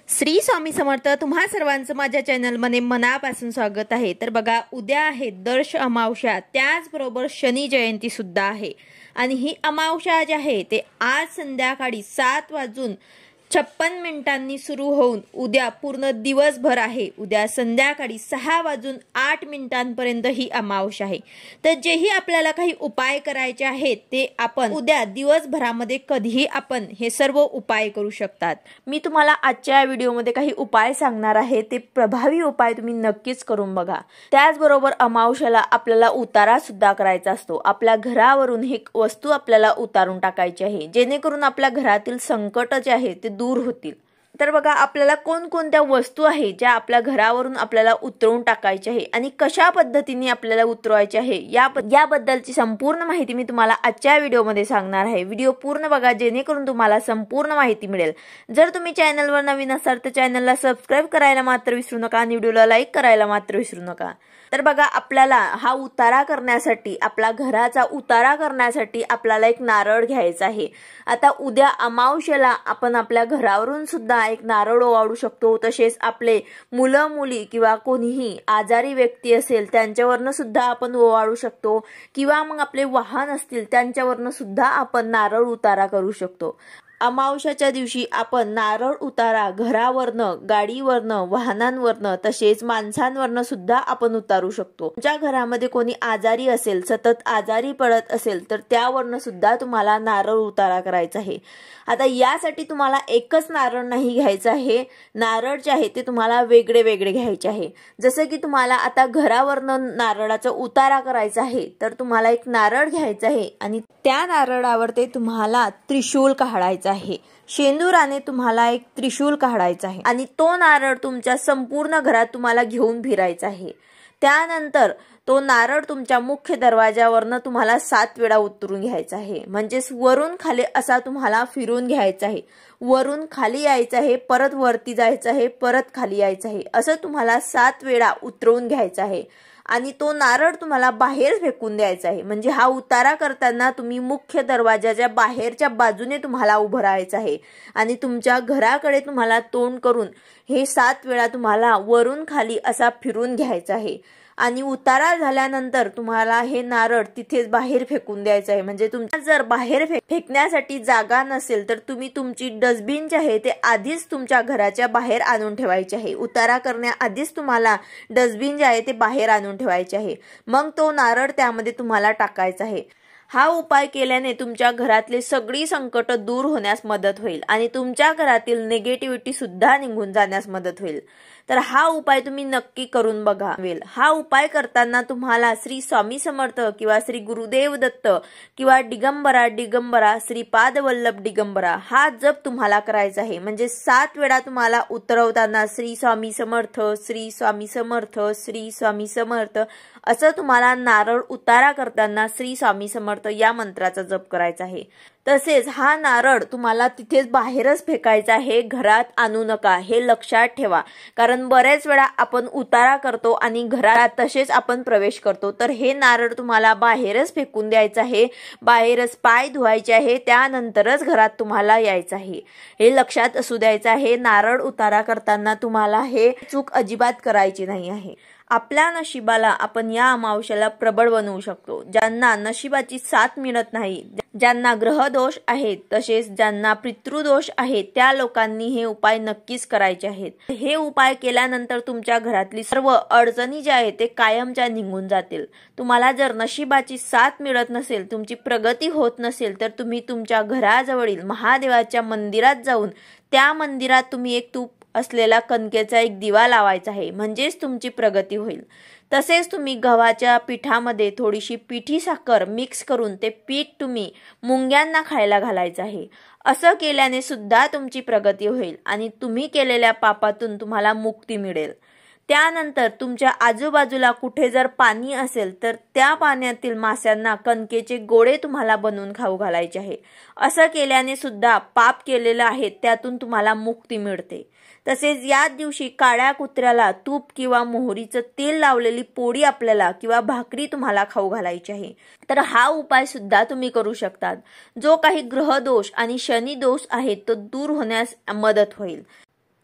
श्री स्वामी समर्थ। तुम्हा सर्वांचं माझ्या चॅनलमध्ये मनापासून स्वागत आहे। तर बघा, उद्या आहे दर्श अमावस्या, त्याचबरोबर शनी जयंती सुद्धा आहे आणि ही अमावस्या जी आहे ते आज संध्याकाळी 7:56 सुरू होऊन उद्या पूर्ण दिवसभर आहे। उद्या संध्याकाळी 6:08 ही अमावस्या आहे। तर जेही आपल्याला काही उपाय करायचे आहेत ते आपण उद्या दिवसभरामध्ये कधीही आपण हे सर्व उपाय करू शकतात। मी तुम्हाला आजच्या व्हिडिओमध्ये काही उपाय सांगणार आहे, ते प्रभावी उपाय तुम्ही नक्कीच करून बघा। त्याचबरोबर अमावस्याला आपल्याला उतारा सुद्धा करायचा असतो। आपल्या घरावरून ही वस्तू आपल्याला उतारून टाकायची आहे, जेणेकरून आपल्या घरातील संकट जे आहे ते दूर होतील। तर बघा, आपल्याला कोणकोणत्या वस्तू आहे ज्या आपल्या घरावरून आपल्याला उतरवून टाकायची आहे आणि कशा पद्धतीने आपल्याला उतरवायची आहे याबद्दलची संपूर्ण माहिती मी तुम्हाला आजच्या व्हिडिओमध्ये सांगणार आहे। व्हिडिओ पूर्ण बघा, जेणेकरून तुम्हाला संपूर्ण माहिती मिळेल। जर तुम्ही चॅनलवर नवीन असाल तर चॅनलला सबस्क्राइब करायला मात्र विसरू नका आणि व्हिडिओला लाईक करायला मात्र विसरू नका। तर बघा, आपल्याला हा उतारा करण्यासाठी, आपला घराचा उतारा करण्यासाठी आपल्याला एक नारळ घ्यायचा आहे। आता उद्या अमावस्येला आपण आपल्या घरावरून सुद्धा एक नारळ ओवाळू शकतो। तसेच आपले मुलं मुली किंवा कोणीही आजारी व्यक्ती असेल त्यांच्यावरनं सुद्धा आपण ओवाळू शकतो, किंवा मग आपले वाहन असतील त्यांच्यावरनं सुद्धा आपण नारळ उतारा करू शकतो। अमावस्याच्या दिवशी आपण नारळ उतारा घरावरनं, गाडीवरनं, वाहनांवरनं तसेच माणसांवरनं सुद्धा आपण उतारू शकतो। तुमच्या घरामध्ये कोणी आजारी असेल, सतत आजारी पडत असेल तर त्यावरनं सुद्धा तुम्हाला नारळ उतारा करायचा आहे। आता यासाठी तुम्हाला एकच नारळ नाही घ्यायचं आहे, नारळ जे आहे ते तुम्हाला वेगळे वेगळे घ्यायचे आहे। जसं की तुम्हाला आता घरावरनं नारळाचा उतारा करायचा आहे तर तुम्हाला एक नारळ घ्यायचा आहे आणि त्या नारळावर ते तुम्हाला त्रिशूल काढायचा आहे। शेंदुराने तुम्हाला एक त्रिशूल काढायचा आहे आणि तो नारळ तुमच्या संपूर्ण घरात तुम्हाला घेऊन फिरायचा आहे। त्यानंतर तो नारळ तुमच्या मुख्य दरवाजावरनं तुम्हाला 7 वेळा उतरून घ्यायचा आहे, म्हणजेच वरून खाली असा तुम्हाला फिरून घ्यायचा आहे। वरून खाली यायचं आहे, परत वरती जायचं आहे, परत खाली यायचं आहे, असं तुम्हाला 7 वेळा उतरवून घ्यायचं आहे आणि तो नारळ तुम्हाला बाहेर फेकून द्यायचा आहे। म्हणजे हा उतारा करताना तुम्ही मुख्य दरवाजाच्या बाहेरच्या बाजूने तुम्हाला उभं राहायचं आहे आणि तुमच्या घराकडे तुम्हाला तोंड करून हे 7 वेळा तुम्हाला वरून खाली असा फिरून घ्यायचा आहे आणि उतारा झाल्यानंतर तुम्हाला हे नारळ तिथेच बाहेर फेकून द्यायचं आहे। म्हणजे तुमच्या जर बाहेर फेकण्यासाठी जागा नसेल तर तुम्ही तुमची डस्टबिन जे आहे ते आधीच तुमच्या घराच्या बाहेर आणून ठेवायचे आहे। उतारा करण्याआधीच तुम्हाला डस्टबिन जे आहे ते बाहेर आणून ठेवायचे आहे, मग तो नारळ त्यामध्ये तुम्हाला टाकायचा आहे। हा उपाय केल्याने तुमच्या घरातले सगळी संकट दूर होण्यास मदत होईल आणि तुमच्या घरातील निगेटिव्हिटी सुद्धा निघून जाण्यास मदत होईल। तर हा उपाय तुम्ही नक्की करून बघा। हा उपाय करताना तुम्हाला श्री स्वामी समर्थ किंवा श्री गुरुदेव दत्त किंवा दिगंबरा श्रीपाद वल्लभ दिगंबरा हा जप तुम्हाला करायचा आहे। म्हणजे 7 वेळा तुम्हाला उतरवताना श्री स्वामी समर्थ, श्री स्वामी समर्थ, श्री स्वामी समर्थ असं तुम्हाला नारळ उतारा करताना श्री स्वामी समर्थ या मंत्राचा जप करायचा आहे। तसेच हा नारळ तुम्हाला तिथेच बाहेरच फेकायचा आहे, घरात आणू नका, हे लक्षात ठेवा। कारण बरेच वेळा आपण उतारा करतो आणि घरात तसेच आपण प्रवेश करतो, तर हे नारळ तुम्हाला बाहेरच फेकून द्यायचं आहे, बाहेरच पाय धुवायचे आहे, त्यानंतरच घरात तुम्हाला यायचं आहे, हे लक्षात असू द्यायचं आहे। नारळ उतारा करताना तुम्हाला हे चूक अजिबात करायची नाही आहे। आपल्या नशिबाला आपण या अमावस्याला प्रबळ बनवू शकतो। ज्यांना नशिबाची साथ मिळत नाही, ज्यांना ग्रह दोष आहेत, तसेच ज्यांना पितृदोष आहेत, त्या लोकांनी हे उपाय नक्कीच करायचे आहेत। हे उपाय केल्यानंतर तुमच्या घरातली सर्व अडचणी ज्या आहेत ते कायमच्या निघून जातील। तुम्हाला जर नशिबाची साथ मिळत नसेल, तुमची प्रगती होत नसेल, तर तुम्ही तुमच्या घराजवळील महादेवाच्या मंदिरात जाऊन त्या मंदिरात तुम्ही एक तूप असलेला कणकेचा एक दिवा लावायचा आहे, म्हणजेच तुमची प्रगती होईल। तसेच तुम्ही गव्हाच्या पिठामध्ये थोडीशी पिठी साखर मिक्स करून ते पीठ तुम्ही मुंग्यांना खायला घालायचं आहे। असं केल्याने सुद्धा तुमची प्रगती होईल आणि तुम्ही केलेल्या पापातून तुम्हाला मुक्ती मिळेल। त्यानंतर तुमच्या आजूबाजूला कुठे जर पाणी असेल तर त्या पाण्यातील माशांना कणकेचे गोळे तुम्हाला बनवून खाऊ घालायचे आहे। असं केल्याने सुद्धा पाप केलेलं आहे त्यातून तुम्हाला मुक्ती मिळते। तसेच या दिवशी काळ्या कुत्र्याला तूप किंवा मोहरीचं तेल लावलेली पोळी आपल्याला किंवा भाकरी तुम्हाला खाऊ घालायची आहे। तर हा उपाय सुद्धा तुम्ही करू शकतात। जो काही ग्रह दोष आणि शनी दोष आहे तो दूर होण्यास मदत होईल।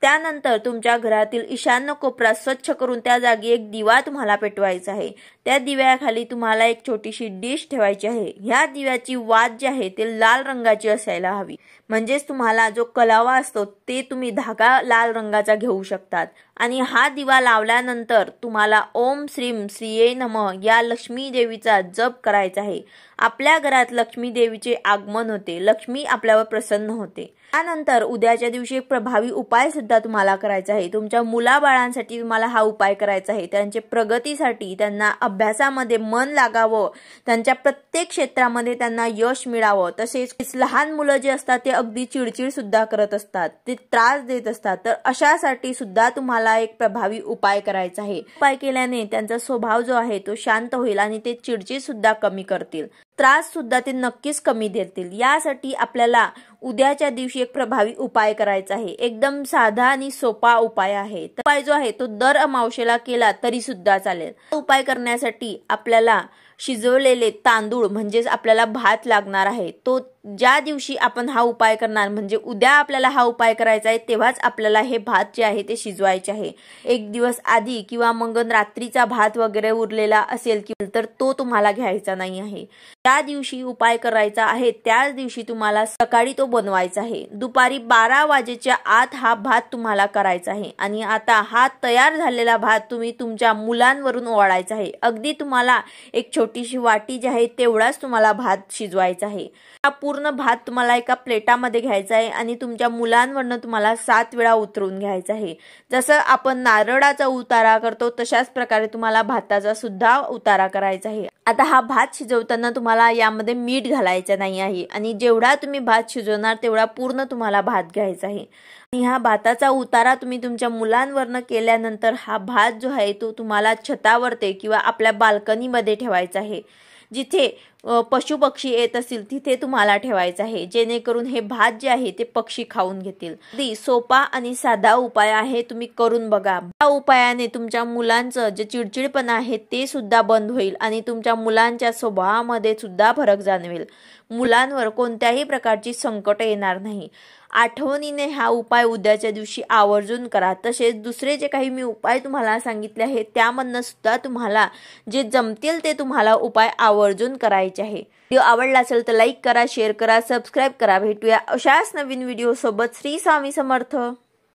त्यानंतर तुमच्या घरातील ईशान्य कोपरा स्वच्छ करून त्या जागी एक दिवा तुम्हाला पेटवायचा आहे। त्या दिव्याखाली तुम्हाला एक छोटीशी डिश ठेवायची आहे। ह्या दिव्याची वात जी आहे ते लाल रंगाची असायला हवी, म्हणजेच तुम्हाला जो कलावा असतो ते तुम्ही धागा लाल रंगाचा घेऊ शकतात। आणि हा दिवा लावल्यानंतर तुम्हाला ओम श्रीम श्रीये नमः या लक्ष्मी देवीचा जप करायचा आहे। आपल्या घरात लक्ष्मी देवीचे आगमन होते, लक्ष्मी आपल्यावर प्रसन्न होते। त्यानंतर उद्याच्या दिवशी एक प्रभावी उपाय सुद्धा तुम्हाला करायचा आहे। तुमच्या मुलाबाळांसाठी तुम्हाला हा उपाय करायचा आहे। त्यांच्या प्रगतीसाठी, त्यांना अभ्यासामध्ये मन लागावं, त्यांच्या प्रत्येक क्षेत्रामध्ये त्यांना यश मिळावं। तसेच लहान मुलं जे असतात ते अगदी चिडचिड सुद्धा करत असतात, ते त्रास देत असतात, तर अशासाठी सुद्धा तुम्हाला एक प्रभावी उपाय करायचा आहे। उपाय केल्याने त्यांचा स्वभाव जो आहे तो शांत होईल आणि ते चिडचिड सुद्धा कमी करतील, त्रास सुद्धा ते नक्कीच कमी देतील। यासाठी आपल्याला उद्याच्या दिवशी एक प्रभावी उपाय करायचा आहे। एकदम साधा आणि सोपा उपाय आहे। उपाय जो आहे तो दर अमावस्येला केला तरी सुद्धा चालेल। उपाय करण्यासाठी आपल्याला शिजवलेले तांदूळ म्हणजेच आपल्याला भात लागणार आहे। तो ज्या दिवशी आपण हा उपाय करणार, म्हणजे उद्या आपल्याला हा उपाय करायचा आहे, तेव्हाच आपल्याला हे भात जे आहे ते शिजवायचे आहे। एक दिवस आधी किंवा मग रात्रीचा भात वगैरे उरलेला असेल तर तो तुम्हाला घ्यायचा नाही आहे। त्या दिवशी उपाय करायचा आहे त्याच दिवशी तुम्हाला सकाळी तो बनवायचा आहे। दुपारी 12 वाजेच्या आत हा भात तुम्हाला करायचा आहे। आणि आता हा तयार झालेला भात तुम्ही तुमच्या मुलांवरून ओवाळायचा आहे। अगदी तुम्हाला एक छोटीशी वाटी जी आहे तेवढाच तुम्हाला भात शिजवायचा आहे। हा पूर्ण भात तुम्हाला एका प्लेटामध्ये घ्यायचा आहे आणि तुमच्या मुलांवरनं तुम्हाला 7 वेळा उतरवून घ्यायचा आहे। जसं आपण नारळाचा उतारा करतो तशाच प्रकारे तुम्हाला भाताचा सुद्धा उतारा करायचा आहे। आता हा भात शिजवताना तुम्हाला यामध्ये मीठ घालायचं नाही आहे आणि जेवढा तुम्ही भात शिजवणार तेवढा पूर्ण तुम्हाला भात घ्यायचा आहे। आणि हा भाताचा उतारा तुम्ही तुमच्या मुलांवरनं केल्यानंतर हा भात जो आहे तो तुम्हाला छतावरती किंवा आपल्या बाल्कनीमध्ये ठेवायचा आहे। जिथे पशु पक्षी येत असतील तिथे तुम्हाला ठेवायचं आहे, जेणेकरून हे भात जे आहे ते पक्षी खाऊन घेतील। अगदी सोपा आणि साधा उपाय आहे, तुम्ही करून बघा। या उपायाने तुमच्या मुलांचं जे चिडचिडपणा आहे ते सुद्धा बंद होईल आणि तुमच्या मुलांच्या स्वभावामध्ये सुद्धा फरक जाणवेल। मुलांवर कोणत्याही प्रकारची संकट येणार नाही। आठवणीने हा उपाय उद्याच्या दिवशी आवर्जून करा। तसेच दुसरे जे काही मी उपाय तुम्हाला सांगितले आहेत त्यामधनं सुद्धा तुम्हाला जे जमतील ते तुम्हाला उपाय आवर्जून करायचे आहे। व्हिडिओ आवडला असेल तर लाईक करा, शेअर करा, सबस्क्राईब करा। भेटूया अशाच नवीन व्हिडिओ सोबत। श्री स्वामी समर्थ।